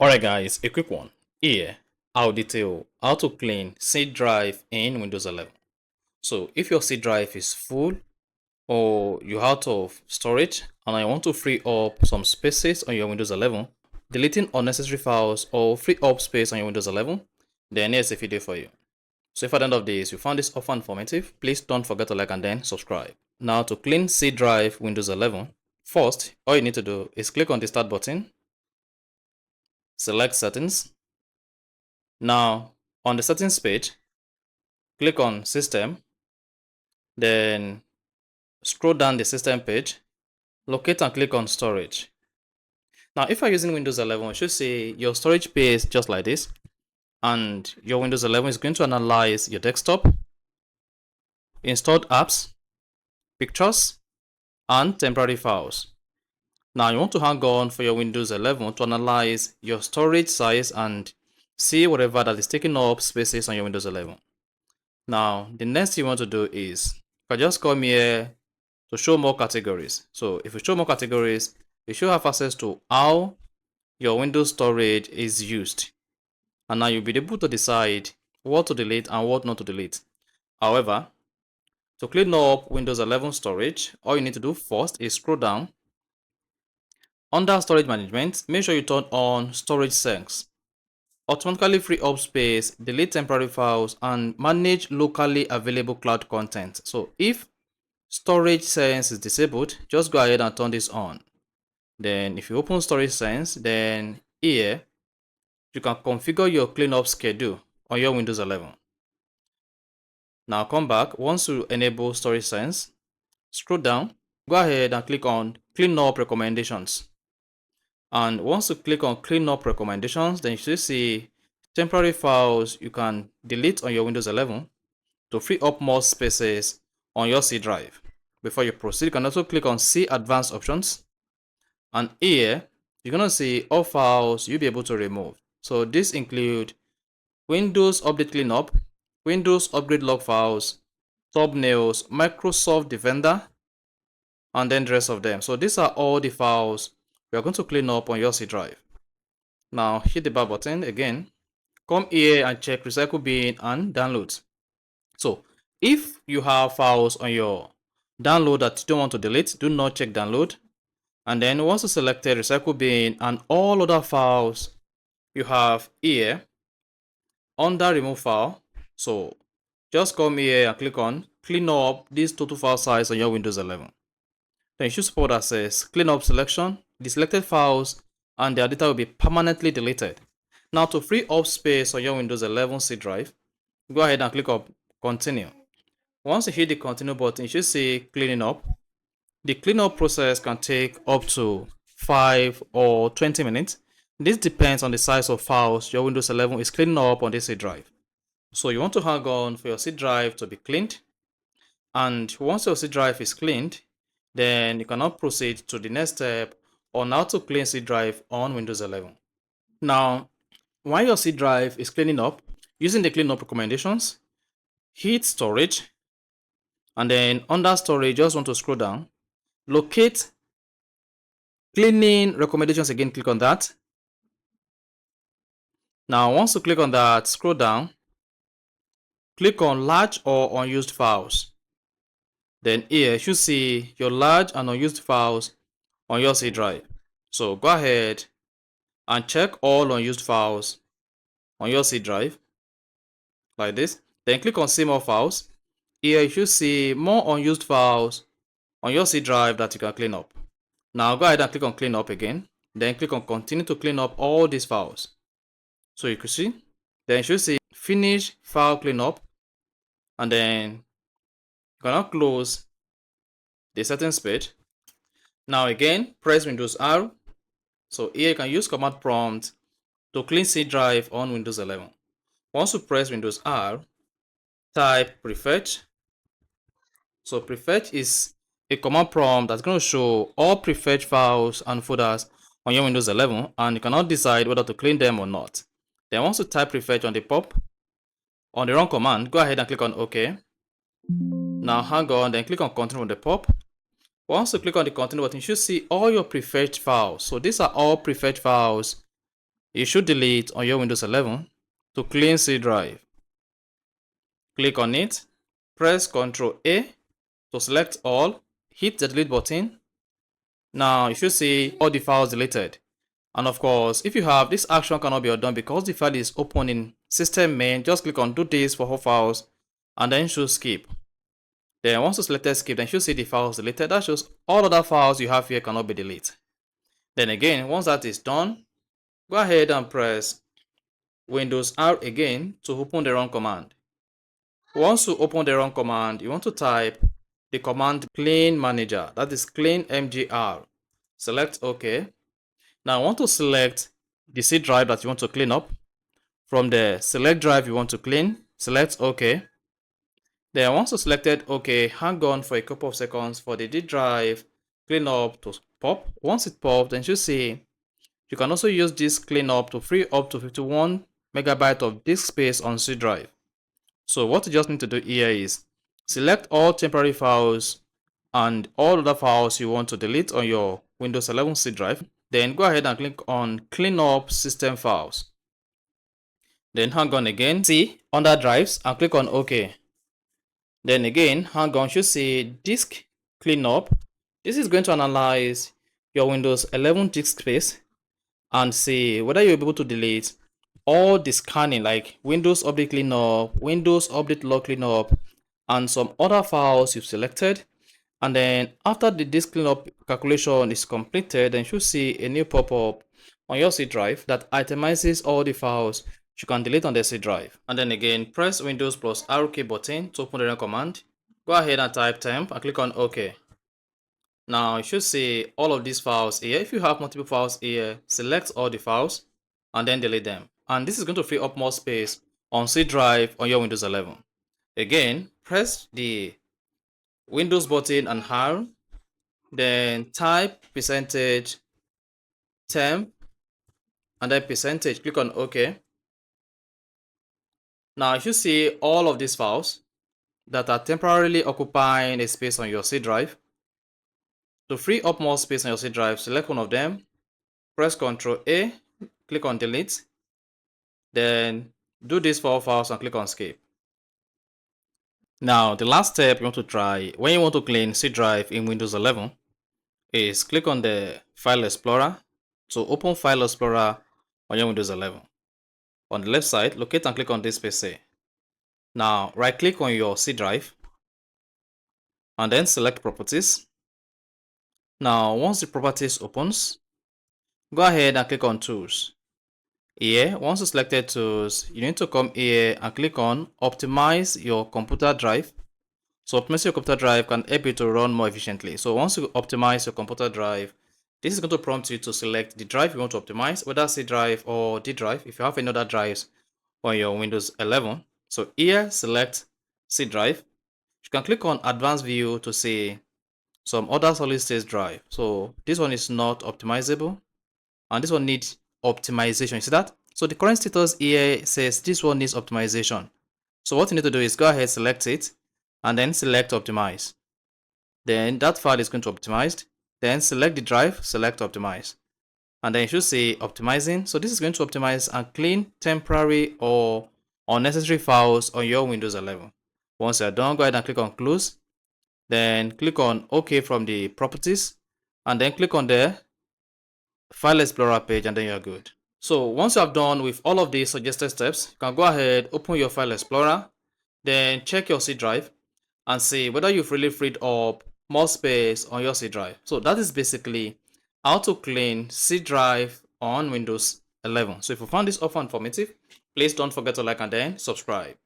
Alright guys, a quick one. Here, I'll detail how to clean C drive in Windows 11. So if your C drive is full or you're out of storage and I want to free up some spaces on your Windows 11, deleting unnecessary files or free up space on your Windows 11, then here's a video for you. So if at the end of this you found this offer informative, please don't forget to like and then subscribe. Now to clean C drive Windows 11, first all you need to do is click on the start button, select settings. Now, on the settings page, click on System, then scroll down the System page, locate and click on Storage. Now, if you're using Windows 11, you should see your storage space just like this, and your Windows 11 is going to analyze your desktop, installed apps, pictures, and temporary files. Now, you want to hang on for your Windows 11 to analyze your storage size and see whatever that is taking up spaces on your Windows 11. Now, the next thing you want to do is, you can just come here to show more categories. So if you show more categories, you should have access to how your Windows storage is used. And now you'll be able to decide what to delete and what not to delete. However, to clean up Windows 11 storage, all you need to do first is scroll down. Under storage management, make sure you turn on storage sinks. Automatically free up space, delete temporary files, and manage locally available cloud content. So if storage sense is disabled, just go ahead and turn this on. Then if you open storage sense, then here you can configure your cleanup schedule on your Windows 11. Now come back. Once you enable storage sense, scroll down, go ahead and click on cleanup recommendations. And once you click on cleanup recommendations, then you should see temporary files you can delete on your Windows 11 to free up more spaces on your C drive. Before you proceed, you can also click on see advanced options. And here, you're going to see all files you'll be able to remove. So this include Windows Update Cleanup, Windows Upgrade Log files, thumbnails, Microsoft Defender, and then the rest of them. So these are all the files we are going to clean up on your C drive. Now hit the back button again. Come here and check recycle bin and downloads. So if you have files on your download that you don't want to delete, do not check download. And then once you selected recycle bin and all other files you have here under remove file, so just come here and click on clean up this total file size on your Windows 11. Then you should support access clean up selection. The selected files and their data will be permanently deleted. Now to free up space on your Windows 11 C drive, go ahead and click on continue. Once you hit the continue button, you should see cleaning up. The cleanup process can take up to 5 or 20 minutes. This depends on the size of files your Windows 11 is cleaning up on this C drive. So you want to hang on for your C drive to be cleaned. And once your C drive is cleaned, then you can now proceed to the next step on how to clean C drive on Windows 11. Now, while your C drive is cleaning up, using the cleanup recommendations, hit storage, and then under storage, just want to scroll down, locate cleaning recommendations again, click on that. Now, once you click on that, scroll down, click on large or unused files. Then here you should see your large and unused files on your C drive. So go ahead and check all unused files on your C drive like this. Then click on see more files. Here you should see more unused files on your C drive that you can clean up. Now go ahead and click on clean up again. Then click on continue to clean up all these files. So you can see, then you should see finish file cleanup, and then you can now close the settings page. Now again, press Windows R. So here you can use command prompt to clean C drive on Windows 11. Once you press Windows R, type prefetch. So prefetch is a command prompt that's going to show all prefetch files and folders on your Windows 11, and you cannot decide whether to clean them or not. Then once you type prefetch on the pop, on the run command, go ahead and click on OK. Now hang on, then click on continue on the pop. Once you click on the continue button, you should see all your prefetch files. So these are all prefetch files you should delete on your Windows 11 to clean C drive. Click on it, press Ctrl A to select all, hit the delete button. Now you should see all the files deleted. And of course, if you have this action cannot be undone because the file is open in system main, just click on do this for all files and then choose skip. Then once you select skip, then you should see the files deleted. That shows all other files you have here cannot be deleted. Then again, once that is done, go ahead and press Windows R again to open the run command. Once you open the run command, you want to type the command clean manager, that is clean mgr. Select OK. Now I want to select the C drive that you want to clean up. From the select drive you want to clean, select OK. Then once you selected OK, hang on for a couple of seconds for the D drive cleanup to pop. Once it pops, then you see you can also use this cleanup to free up to 51 megabytes of disk space on C drive. So what you just need to do here is select all temporary files and all other files you want to delete on your Windows 11 C drive. Then go ahead and click on clean up system files. Then hang on again, see under drives and click on OK. Then again, hang on, you see disk cleanup. This is going to analyze your Windows 11 disk space and see whether you're able to delete all the scanning like Windows Update Cleanup, Windows Update Log Cleanup, and some other files you've selected. And then after the disk cleanup calculation is completed, then you should see a new pop-up on your C drive that itemizes all the files you can delete on the C drive. And then again, press Windows plus arrow key button to open the run command. Go ahead and type temp and click on OK. Now you should see all of these files here. If you have multiple files here, select all the files and then delete them. And this is going to free up more space on C drive on your Windows 11. Again, press the Windows button and R, then type percentage temp and then percentage, click on OK. Now you should see all of these files that are temporarily occupying a space on your C drive. To free up more space on your C drive, select one of them, press Ctrl A, click on delete, then do this for all files and click on escape. Now the last step you want to try when you want to clean C drive in Windows 11 is click on the File Explorer to open File Explorer on your Windows 11. On the left side, locate and click on this PC. Now right click on your C drive and then select Properties. Now once the Properties opens, go ahead and click on Tools. Here, once you selected Tools, you need to come here and click on Optimize your computer drive. So optimize your computer drive can help you to run more efficiently. So once you optimize your computer drive, this is going to prompt you to select the drive you want to optimize, whether C drive or D drive, if you have any other drives on your Windows 11. So here, select C drive. You can click on Advanced View to see some other solid state drive. So this one is not optimizable, and this one needs optimization. You see that? So the current status here says this one needs optimization. So what you need to do is go ahead, select it, and then select optimize. Then that file is going to optimized. Then select the drive, select optimize. And then you should say optimizing. So this is going to optimize and clean temporary or unnecessary files on your Windows 11. Once you're done, go ahead and click on close. Then click on OK from the properties. And then click on the File Explorer page and then you're good. So once you have done with all of these suggested steps, you can go ahead, open your File Explorer, then check your C drive and see whether you've really freed up more space on your C drive. So that is basically how to clean C drive on Windows 11. So if you found this offer informative, please don't forget to like and then subscribe.